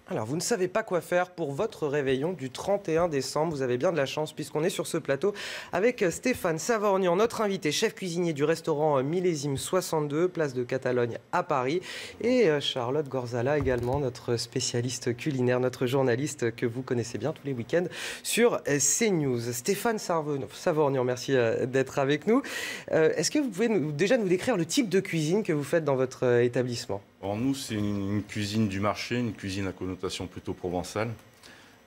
Alors, vous ne savez pas quoi faire pour votre réveillon du 31 décembre. Vous avez bien de la chance puisqu'on est sur ce plateau avec Stéphane Savorgnan, notre invité, chef cuisinier du restaurant Millésime 62, place de Catalogne à Paris. Et Charlotte Gorzala également, notre spécialiste culinaire, notre journaliste que vous connaissez bien tous les week-ends sur CNews. Stéphane Savorgnan, merci d'être avec nous. Est-ce que vous pouvez déjà nous décrire le type de cuisine que vous faites dans votre établissement ? Alors nous, c'est une cuisine du marché, une cuisine à connotation plutôt provençale,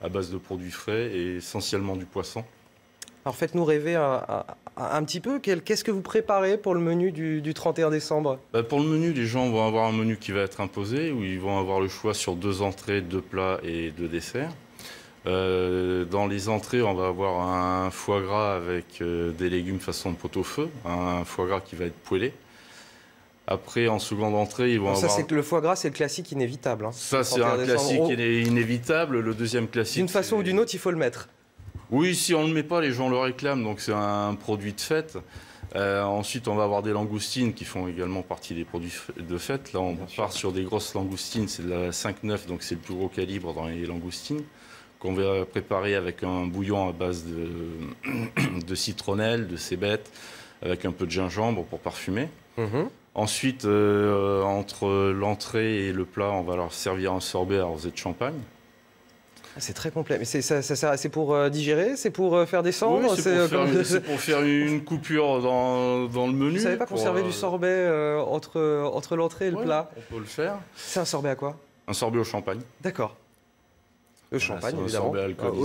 à base de produits frais et essentiellement du poisson. Alors faites-nous rêver un petit peu. Qu'est-ce que vous préparez pour le menu du 31 décembre ? Pour le menu, les gens vont avoir un menu qui va être imposé, où ils vont avoir le choix sur 2 entrées, 2 plats et 2 desserts. Dans les entrées, on va avoir un foie gras avec des légumes façon pot-au-feu, un foie gras qui va être poêlé. Après, en seconde entrée, ils vont avoir... Ça, le foie gras, c'est le classique inévitable. Hein. Ça, c'est un classique inévitable. Le deuxième classique... D'une façon ou d'une autre, il faut le mettre. Oui, si on ne le met pas, les gens le réclament. Donc, c'est un produit de fête. Ensuite, on va avoir des langoustines qui font également partie des produits de fête. Là, on part sur des grosses langoustines. C'est de la 5,9, donc c'est le plus gros calibre dans les langoustines, qu'on va préparer avec un bouillon à base de citronnelle, de cébette, avec un peu de gingembre pour parfumer. Ensuite, entre l'entrée et le plat, on va leur servir un sorbet arrosé de champagne. C'est très complet. Mais c'est pour digérer? C'est pour faire descendre? Oui, c'est pour faire une coupure dans le menu. Vous ne savez pas conserver du sorbet entre l'entrée et le plat? On peut le faire. C'est un sorbet à quoi? Un sorbet au champagne. D'accord. Le champagne, évidemment.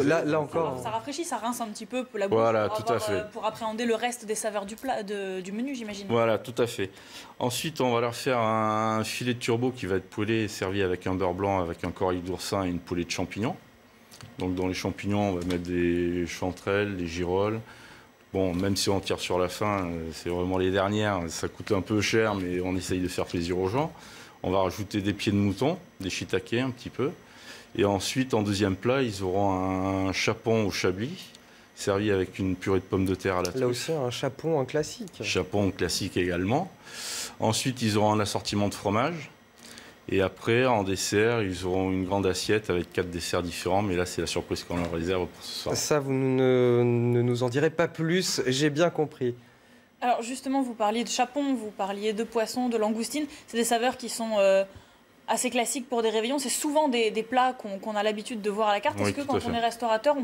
Là encore. Ça rafraîchit, ça rince un petit peu la bouche. Voilà, tout à fait. Pour appréhender le reste des saveurs du plat, du menu, j'imagine. Voilà, tout à fait. Ensuite, on va leur faire un filet de turbo qui va être poêlé et servi avec un beurre blanc, avec un corail d'oursin et une poêlée de champignons. Donc, dans les champignons, on va mettre des chanterelles, des girolles. Bon, même si on tire sur la fin, c'est vraiment les dernières. Ça coûte un peu cher, mais on essaye de faire plaisir aux gens. On va rajouter des pieds de mouton, des shiitake un petit peu. Et ensuite, en deuxième plat, ils auront un chapon au chablis, servi avec une purée de pommes de terre à la truffe. Là aussi, un chapon, un classique. Chapon classique également. Ensuite, ils auront un assortiment de fromage. Et après, en dessert, ils auront une grande assiette avec 4 desserts différents. Mais là, c'est la surprise qu'on leur réserve pour ce soir. Ça, vous ne nous en direz pas plus, j'ai bien compris. Alors justement, vous parliez de chapon, vous parliez de poisson, de langoustine. C'est des saveurs qui sont... assez classique pour des réveillons, c'est souvent des plats qu'on a l'habitude de voir à la carte. Est-ce que quand on est restaurateur,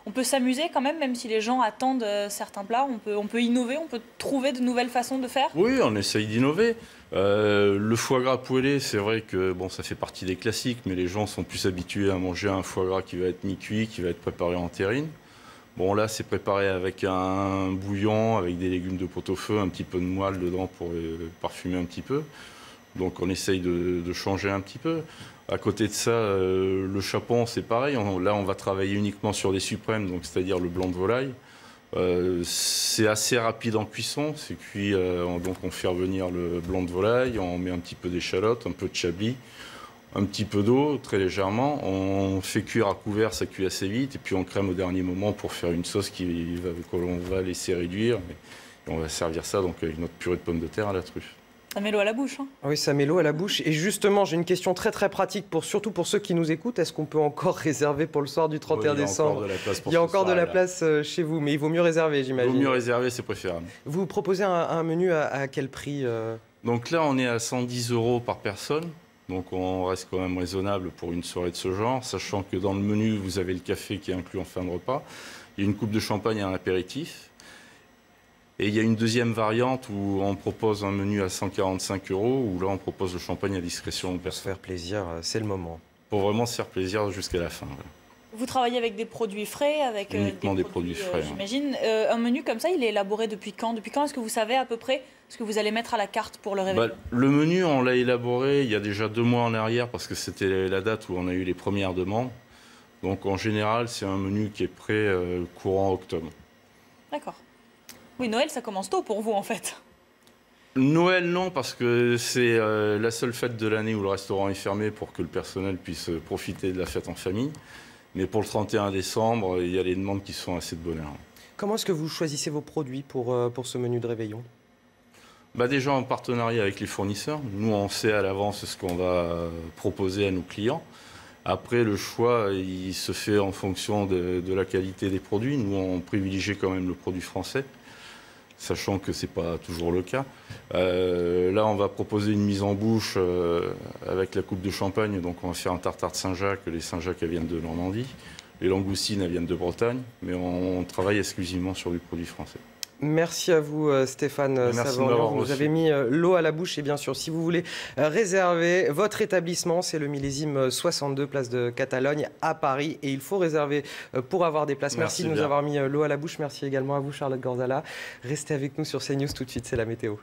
on peut s'amuser quand même si les gens attendent certains plats, on peut innover, on peut trouver de nouvelles façons de faire? Oui, on essaye d'innover. Le foie gras poêlé, c'est vrai que bon, ça fait partie des classiques, mais les gens sont plus habitués à manger un foie gras qui va être mi-cuit, qui va être préparé en terrine. Bon, là, c'est préparé avec un bouillon, avec des légumes de pot-au-feu, un petit peu de moelle dedans pour parfumer un petit peu. Donc on essaye de changer un petit peu. À côté de ça, le chapon, c'est pareil. Là, on va travailler uniquement sur des suprêmes, donc c'est-à-dire le blanc de volaille. C'est assez rapide en cuisson. C'est cuit, donc on fait revenir le blanc de volaille, on met un petit peu d'échalote, un peu de chablis, un petit peu d'eau, très légèrement. On fait cuire à couvert, ça cuit assez vite. Et puis on crème au dernier moment pour faire une sauce qu'on va laisser réduire. Et on va servir ça donc avec notre purée de pommes de terre à la truffe. Ça met l'eau à la bouche. Hein. Oui, ça met l'eau à la bouche. Et justement, j'ai une question très très pratique, surtout pour ceux qui nous écoutent. Est-ce qu'on peut encore réserver pour le soir du 31 décembre? Il y a encore de la place chez vous, mais il vaut mieux réserver, j'imagine. Il vaut mieux réserver, c'est préférable. Vous proposez un menu à quel prix Donc là, on est à 110 € par personne. Donc on reste quand même raisonnable pour une soirée de ce genre, sachant que dans le menu, vous avez le café qui est inclus en fin de repas. Il y a une coupe de champagne et un apéritif. Et il y a une deuxième variante où on propose un menu à 145 €, où là on propose le champagne à discrétion. Pour se faire plaisir, c'est le moment. Pour vraiment se faire plaisir jusqu'à la fin. Ouais. Vous travaillez avec des produits frais, avec uniquement des produits frais. J'imagine. Un menu comme ça, il est élaboré depuis quand? Depuis quand est-ce que vous savez à peu près ce que vous allez mettre à la carte pour le réveillon? Le menu, on l'a élaboré il y a déjà 2 mois en arrière parce que c'était la date où on a eu les premières demandes. Donc en général, c'est un menu qui est prêt courant octobre. D'accord. Oui, Noël, ça commence tôt pour vous, en fait. Noël, non, parce que c'est la seule fête de l'année où le restaurant est fermé pour que le personnel puisse profiter de la fête en famille. Mais pour le 31 décembre, il y a les demandes qui sont assez de bonheur. Comment est-ce que vous choisissez vos produits pour ce menu de réveillon? Déjà en partenariat avec les fournisseurs. Nous, on sait à l'avance ce qu'on va proposer à nos clients. Après, le choix, il se fait en fonction de la qualité des produits. Nous, on privilégie quand même le produit français, sachant que ce n'est pas toujours le cas. Là, on va proposer une mise en bouche avec la coupe de champagne. Donc, on va faire un tartare de Saint-Jacques. Les Saint-Jacques, elles viennent de Normandie. Les langoustines, elles viennent de Bretagne. Mais on travaille exclusivement sur du produit français. Merci à vous Stéphane Savorgnan, vous nous avez mis l'eau à la bouche et bien sûr si vous voulez réserver votre établissement, c'est le millésime 62 place de Catalogne à Paris et il faut réserver pour avoir des places. Merci de nous avoir mis l'eau à la bouche, merci également à vous Charlotte Gorzala. Restez avec nous sur CNews, tout de suite c'est la météo.